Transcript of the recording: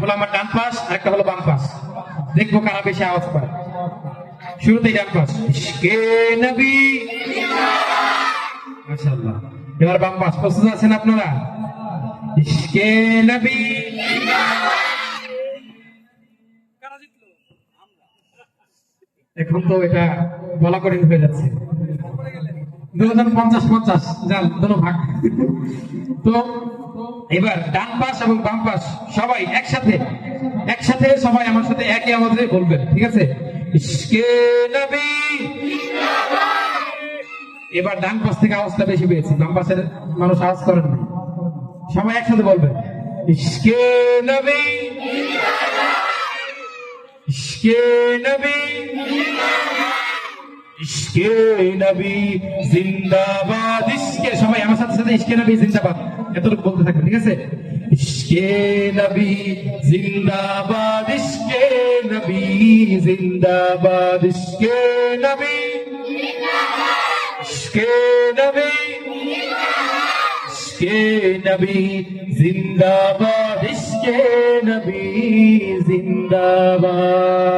হলো আমার ডান পাশ, একটা হলো বাম পাশ। দেখবো কারা বেশি আওয়াজ পায়। শুরুতেই ডান পাশ, ইশকে নবী। মাশাআল্লাহ। এবার বাম পাশ, প্রস্তুত আছেন আপনারা? ইশকে নবী। এখন তো এটা বলা কঠিন হয়ে যাচ্ছে। 50-50 যান দুটো ভাগ। তো এবার ডান পাশ এবং বাম পাশ সবাই একসাথে একসাথে সবাই আমার সাথে একই আওয়াজে বলবেন, ঠিক আছে? ইশকে নবী। এবার ডান পাশ থেকে আওয়াজটা বেশি পেয়েছি, বাম পাশের মানুষ আওয়াজ করেন না। সবাই একসাথে বলবেন ইশকে নবী, ইশকে নবী, ইশকে নবী জিন্দাবাদ। ইশকে, সবাই আমার সাথে সাথে ইশকে নবী জিন্দাবাদ এতটুকু বলতে থাকবেন, ঠিক আছে? ইশকে নবী জিন্দাবাদ, ইশকে নবী জিন্দাবাদ, ইশকে নবী, ইশকে নবী, ইশকে নবী জিন্দাবাদ, ইশকে নবী জিন্দাবাদ।